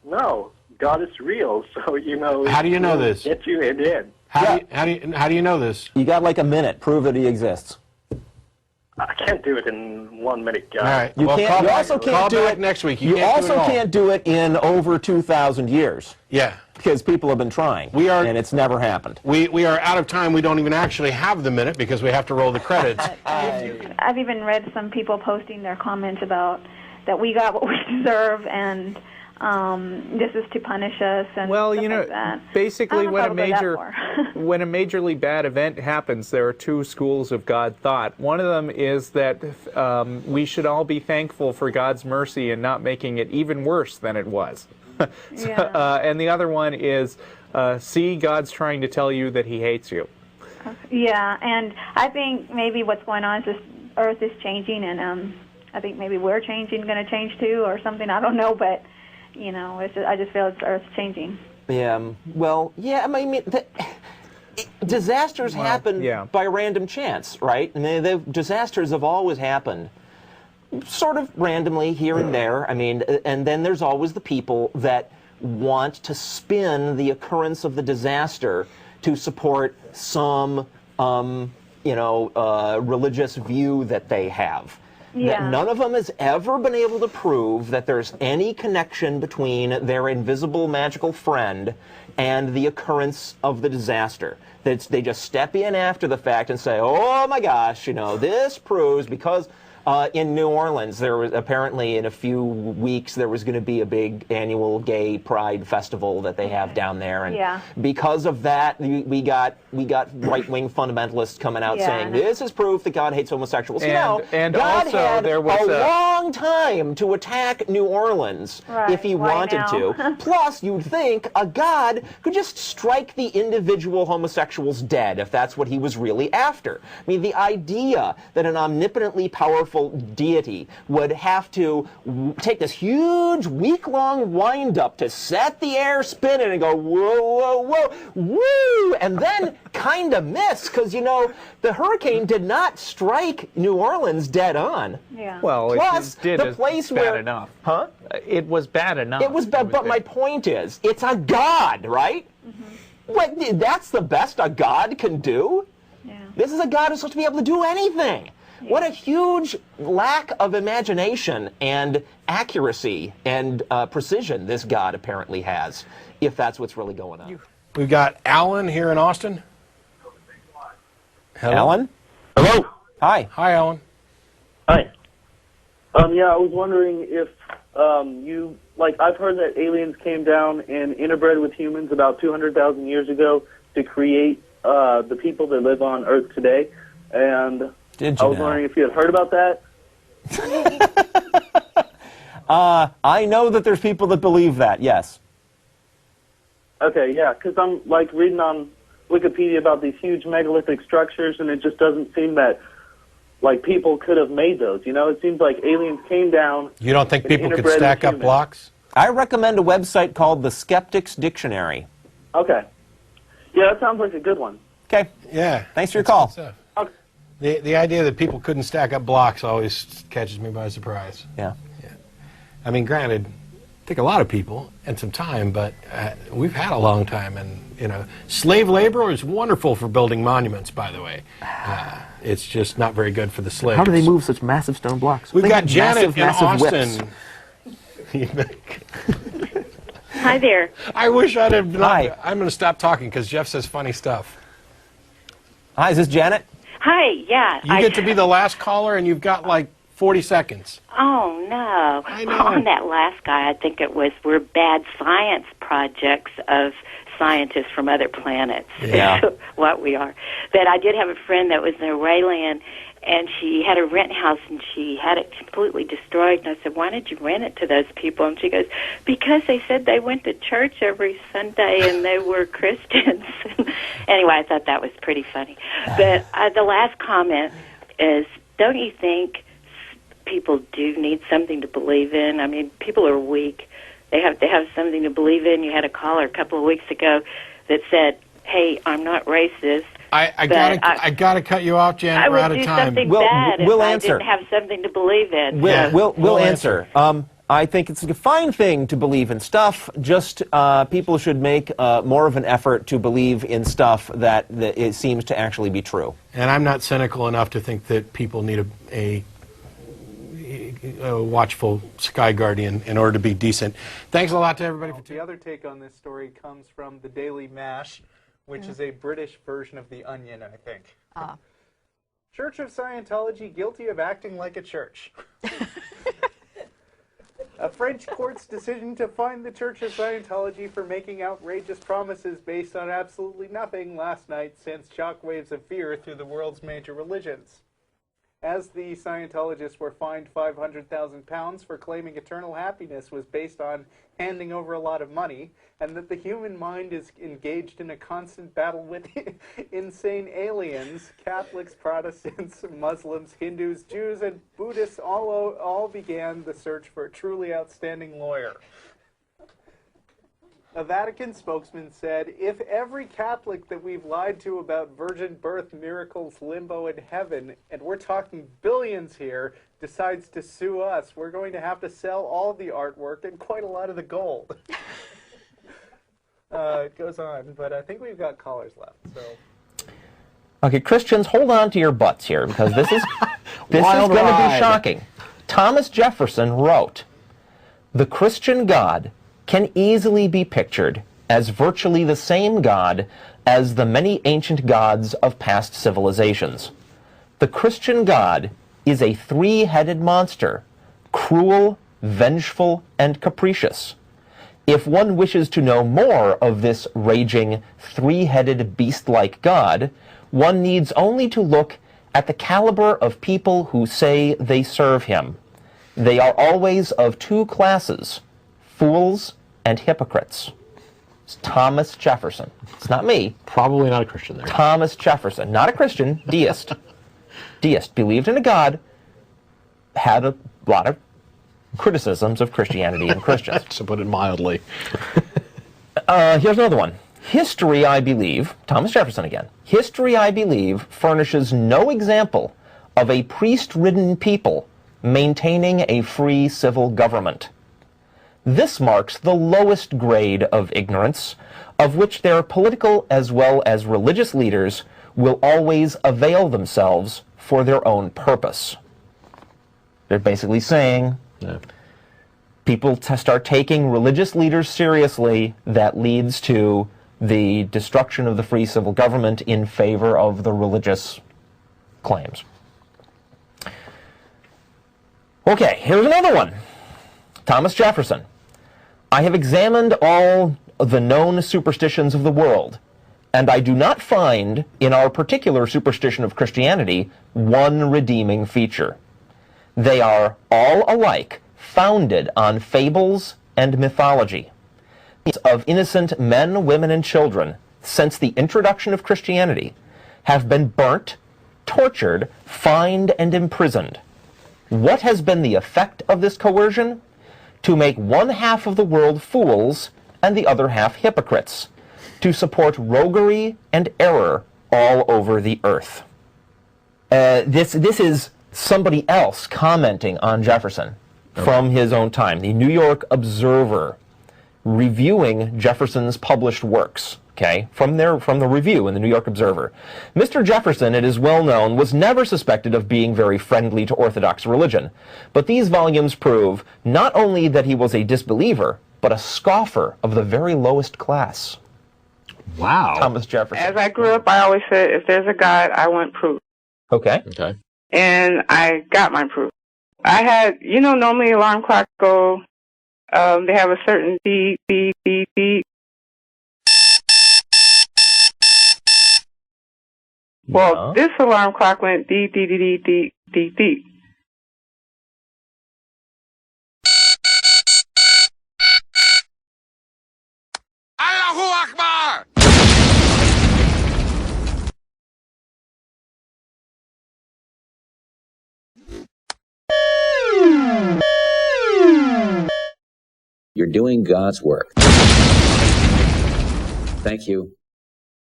No, God is real. So, How do you know this? Get you in. How do you know this? You got like a minute. Prove that he exists. I can't do it in 1 minute, guys. All right. You can't. You also can't do it next week. You also can't do it in over 2,000 years. Yeah. Because people have been trying. And it's never happened. We are out of time. We don't even actually have the minute because we have to roll the credits. I've even read some people posting their comments about that we got what we deserve and this is to punish us and well, stuff like that. Basically when a majorly bad event happens, there are two schools of God thought. One of them is that we should all be thankful for God's mercy and not making it even worse than it was. And the other one is, see, God's trying to tell you that he hates you. Yeah, and I think maybe what's going on is this Earth is changing, and I think maybe we're going to change too, or something. I don't know, but I just feel it's Earth's changing. Yeah. Well, yeah. I mean, disasters happen by random chance, right? I mean, the disasters have always happened sort of randomly here and there. I mean, and then there's always the people that want to spin the occurrence of the disaster to support some, religious view that they have. Yeah. None of them has ever been able to prove that there's any connection between their invisible magical friend and the occurrence of the disaster. They just step in after the fact and say, oh my gosh, this proves because in New Orleans, there was apparently in a few weeks there was going to be a big annual gay pride festival that they have down there, and because of that, we got right-wing fundamentalists coming out saying this is proof that God hates homosexuals. And God also had there was a long time to attack New Orleans if he wanted to. Plus, you'd think a God could just strike the individual homosexuals dead if that's what he was really after. I mean, the idea that an omnipotently powerful deity would have to take this huge week-long wind-up to set the air spinning and go, whoa, whoa, whoa, woo, and then kind of miss, because, the hurricane did not strike New Orleans dead on. Yeah. Well, plus, it did the place bad where... enough. Huh? It was bad enough. It was bad, but my point is, it's a God, right? That's the best a God can do? Yeah. This is a God who's supposed to be able to do anything. What a huge lack of imagination and accuracy and precision this God apparently has, if that's what's really going on. We've got Alan here in Austin. Hello? Alan? Hello. Hi. Hi, Alan. Hi. I was wondering if I've heard that aliens came down and interbred with humans about 200,000 years ago to create the people that live on Earth today, and I was wondering if you had heard about that. I know that there's people that believe that, yes. Okay, yeah, because I'm reading on Wikipedia about these huge megalithic structures, and it just doesn't seem that people could have made those. It seems like aliens came down. You don't think people could stack up blocks? I recommend a website called the Skeptics Dictionary. Okay. Yeah, that sounds like a good one. Okay. Yeah. Thanks for your call. The idea that people couldn't stack up blocks always catches me by surprise. Yeah. I mean, granted, take a lot of people and some time, but we've had a long time, and slave labor is wonderful for building monuments. By the way, it's just not very good for the slaves. How do they move such massive stone blocks? We've got Janet in Austin. Hi there. I wish I'd have not. Hi. I'm going to stop talking because Jeff says funny stuff. Hi, is this Janet? Hi, yeah. You get to be the last caller, and you've got 40 seconds. Oh, no. I know. On that last guy, I think it was, we're bad science projects of scientists from other planets. Yeah. Is what we are. But I did have a friend that was an Iranian, and she had a rent house, and she had it completely destroyed. And I said, why did you rent it to those people? And she goes, because they said they went to church every Sunday, and they were Christians. Anyway, I thought that was pretty funny. But the last comment is, don't you think people do need something to believe in? I mean, people are weak. They have to have something to believe in. You had a caller a couple of weeks ago that said, hey, I'm not racist. I gotta cut you off, Janet. I We're out would of do time. something We'll bad answer. if I didn't have something to believe in. We'll answer. I think it's a fine thing to believe in stuff, just people should make more of an effort to believe in stuff that it seems to actually be true. And I'm not cynical enough to think that people need a watchful sky guardian in order to be decent. Thanks a lot to everybody for The other take on this story comes from the Daily Mash, which is a British version of The Onion, I think. Church of Scientology guilty of acting like a church. A French court's decision to fine the Church of Scientology for making outrageous promises based on absolutely nothing last night sent shockwaves of fear through the world's major religions. As the Scientologists were fined £500,000 for claiming eternal happiness was based on handing over a lot of money, and that the human mind is engaged in a constant battle with insane aliens, Catholics, Protestants, Muslims, Hindus, Jews, and Buddhists all began the search for a truly outstanding lawyer. A Vatican spokesman said, if every Catholic that we've lied to about virgin birth, miracles, limbo, and heaven, and we're talking billions here, decides to sue us, we're going to have to sell all the artwork and quite a lot of the gold. It goes on, but I think we've got callers left, so... Okay, Christians, hold on to your butts here, because this is going to be shocking. Thomas Jefferson wrote, "The Christian God can easily be pictured as virtually the same God as the many ancient gods of past civilizations. The Christian God is a three-headed monster, cruel, vengeful, and capricious. If one wishes to know more of this raging, three-headed, beast-like God, one needs only to look at the caliber of people who say they serve him. They are always of two classes, fools and hypocrites." It's Thomas Jefferson. It's not me. Probably not a Christian there. Thomas Jefferson. Not a Christian. Deist. Deist. Believed in a God. Had a lot of criticisms of Christianity and Christians. To put it mildly. Here's another one. History, I believe, Thomas Jefferson again, history, I believe, furnishes no example of a priest-ridden people maintaining a free civil government. This marks the lowest grade of ignorance, of which their political as well as religious leaders will always avail themselves for their own purpose. They're basically saying, people start taking religious leaders seriously, that leads to the destruction of the free civil government in favor of the religious claims. Okay, here's another one. Thomas Jefferson. "I have examined all the known superstitions of the world, and I do not find in our particular superstition of Christianity one redeeming feature. They are all alike founded on fables and mythology. Of innocent men, women, and children, since the introduction of Christianity, have been burnt, tortured, fined, and imprisoned. What has been the effect of this coercion? To make one half of the world fools and the other half hypocrites, to support roguery and error all over the earth." This is somebody else commenting on Jefferson from his own time. The New York Observer, reviewing Jefferson's published works, from the review in the New York Observer. "Mr. Jefferson, it is well known, was never suspected of being very friendly to Orthodox religion, but these volumes prove not only that he was a disbeliever, but a scoffer of the very lowest class." Wow. Thomas Jefferson. As I grew up, I always said, if there's a God, I want proof. Okay. And I got my proof. I had, normally alarm clocks go, they have a certain beep, beep, beep, beep. Well, this alarm clock went beep, beep, beep, beep, beep, beep. Allahu Akbar! You're doing God's work. Thank you.